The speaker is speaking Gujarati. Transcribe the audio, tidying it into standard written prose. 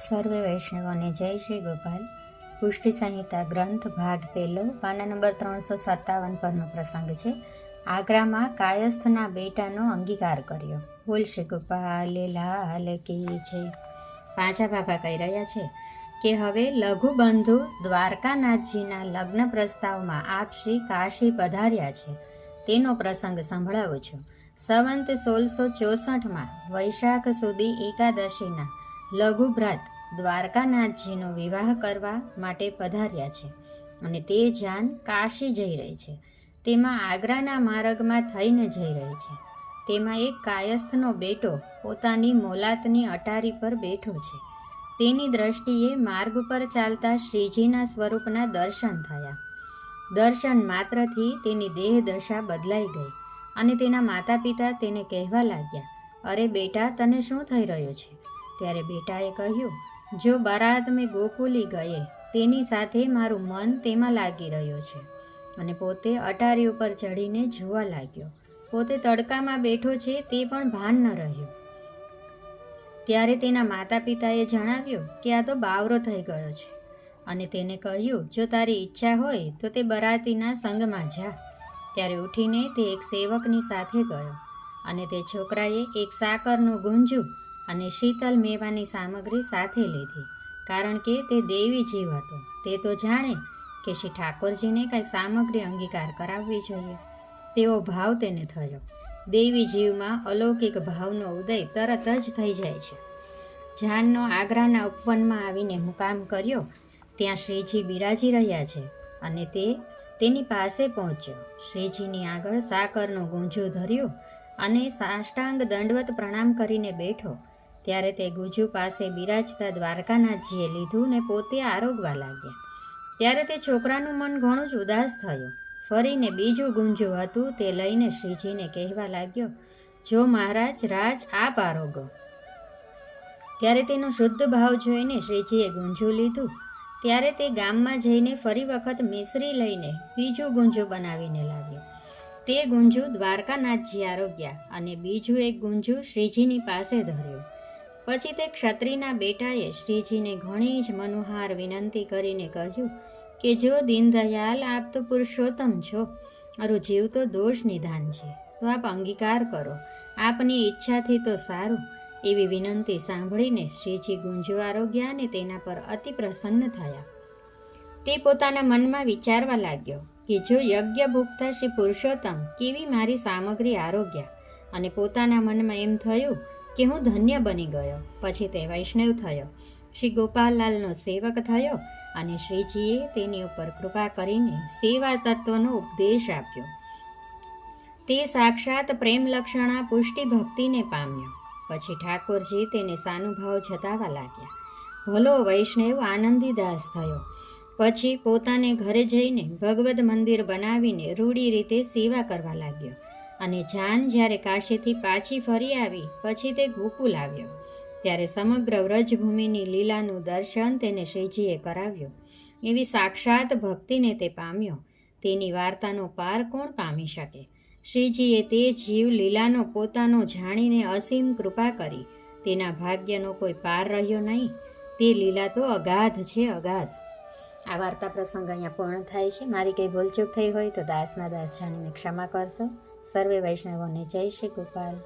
સર્વે વૈષ્ણવોને જય શ્રી ગોપાલ. પુષ્ટિ સંહિતા ગ્રંથ ભાગ પહેલો, પાના નંબર 357 પરનો પ્રસંગ છે. આગ્રામાં કાયસ્થના બેટાનો અંગીકાર કર્યો. બોલ શ્રી ગોપાલ લાલ કી છે. પાંચા બાબા કહી રહ્યા છે કે હવે લઘુબંધુ દ્વારકાનાથજીના લગ્ન પ્રસ્તાવમાં આપ શ્રી કાશી પધાર્યા છે તેનો પ્રસંગ સંભળાવું છું. સંવંત 1664માં વૈશાખ સુધી એકાદશીના લઘુભ્રાત દ્વારકાનાથજીનો વિવાહ કરવા માટે પધાર્યા છે અને તે જાન કાશી જઈ રહી છે. તેમાં આગ્રાના માર્ગમાં થઈને જઈ રહી છે. તેમાં એક કાયસ્થનો બેટો પોતાની મોલાતની અટારી પર બેઠો છે. તેની દ્રષ્ટિએ માર્ગ પર ચાલતા શ્રીજીના સ્વરૂપના દર્શન થયા. દર્શન માત્રથી તેની દેહ દશા બદલાઈ ગઈ અને તેના માતા પિતા તેને કહેવા લાગ્યા, અરે બેટા, તને શું થઈ રહ્યું છે? ત્યારે બેટાએ કહ્યું, જો બારાત મેં ગોકુલી ગયે તેની સાથે મારું મન તેમાં લાગી રહ્યું છે. અને પોતે અટારી ઉપર ચડીને જોવા લાગ્યો. પોતે તડકામાં બેઠો છે તે પણ ભાન ન રહ્યું. ત્યારે તેના માતા પિતાએ જણાવ્યું કે આ તો બાવરો થઈ ગયો છે અને તેને કહ્યું, જો તારી ઈચ્છા હોય તો તે બરાતીના સંગમાં જા. ત્યારે ઉઠીને તે એક સેવકની સાથે ગયો અને તે છોકરાએ એક સાકરનું ગુંજુ અને શીતલ મેવાની સામગ્રી સાથે લીધી, કારણ કે તે દેવી જીવ હતો. તે તો જાણે કે શ્રી ઠાકોરજીને કંઈક સામગ્રી અંગીકાર કરાવવી જોઈએ તેવો ભાવ તેને થયો. દેવી જીવમાં અલૌકિક ભાવનો ઉદય તરત જ થઈ જાય છે. જાનનો આગ્રાના ઉપવનમાં આવીને મુકામ કર્યો. ત્યાં શ્રીજી બિરાજી રહ્યા છે અને તે તેની પાસે પહોંચ્યો. શ્રીજીની આગળ સાકરનું ગુંજુ ધર્યું અને સાષ્ટાંગ દંડવત પ્રણામ કરીને બેઠો. ત્યારે તે ગુજુ પાસે બિરાજતા દ્વારકાનાથજીએ લીધું ને પોતે આરોગવા લાગ્યા. ત્યારે તે છોકરાનું મન ઘણું જ ઉદાસ થયું. ફરીને બીજું ગુંજુ હતું તે લઈને શ્રીજીને કહેવા લાગ્યો, જો મહારાજ, રાજ આપ આરોગો. ત્યારે તેનો શુદ્ધ ભાવ જોઈને શ્રીજીએ ગુંજુ લીધું. ત્યારે તે ગામમાં જઈને ફરી વખત મિશ્રી લઈને બીજું ગુંજુ બનાવીને લાવ્યો. તે ગુંજુ દ્વારકાનાથજી આરોગ્યા અને બીજું એક ગુંજુ શ્રીજીની પાસે ધર્યું. પછી તે ક્ષત્રિયના બેટાએ શ્રીજીને ઘણી જ મનોહાર વિનંતી કરીને કહ્યું કે જો દીનદયાલ, આપ તો પુરુષોત્તમ છો, મારું જીવ તો દોષ નિધાન છે, તો આપ અંગીકાર કરો, આપની ઈચ્છાથી તો સારું. એવી વિનંતી સાંભળીને શ્રીજી ગુંજુ આરોગ્યા અને તેના પર અતિ પ્રસન્ન થયા. તે પોતાના મનમાં વિચારવા લાગ્યો કે જો યજ્ઞ ભુક્તા શ્રી પુરુષોત્તમ કેવી મારી સામગ્રી આરોગ્યા, અને પોતાના મનમાં એમ થયું કે હું ધન્ય બની ગયો. પછી તે વૈષ્ણવ થયો, શ્રી ગોપાલલાલનો સેવક થયો અને શ્રીજીએ તેની ઉપર કૃપા કરીને સેવા તત્વનો ઉપદેશ આપ્યો. તે સાક્ષાત પ્રેમ લક્ષણા પુષ્ટિ ભક્તિને પામ્યો. પછી ઠાકોરજી તેને સાનુભાવ જતાવા લાગ્યા. ભલો વૈષ્ણવ આનંદીદાસ થયો. પછી પોતાને ઘરે જઈને ભગવદ મંદિર બનાવીને રૂડી રીતે સેવા કરવા લાગ્યો. અને જાન જ્યારે કાશીથી પાછી ફરી આવી પછી તે ગોકુલ આવ્યો. ત્યારે સમગ્ર વ્રજભૂમિની લીલાનું દર્શન તેને શ્રીજીએ કરાવ્યું. એવી સાક્ષાત ભક્તિને તે પામ્યો. તેની વાર્તાનો પાર કોણ પામી શકે? શ્રીજીએ તે જીવ લીલાનો પોતાનો જાણીને અસીમ કૃપા કરી. તેના ભાગ્યનો કોઈ પાર રહ્યો નહીં. તે લીલા તો અગાધ છે, અગાધ. આ વાર્તા પ્રસંગ અહીંયા પૂર્ણ થાય છે. મારી કંઈ ભૂલચૂક થઈ હોય તો દાસના દાસ જાણીને ક્ષમા કરશો. સર્વે વૈષ્ણવોને જય શ્રી ગોપાલ.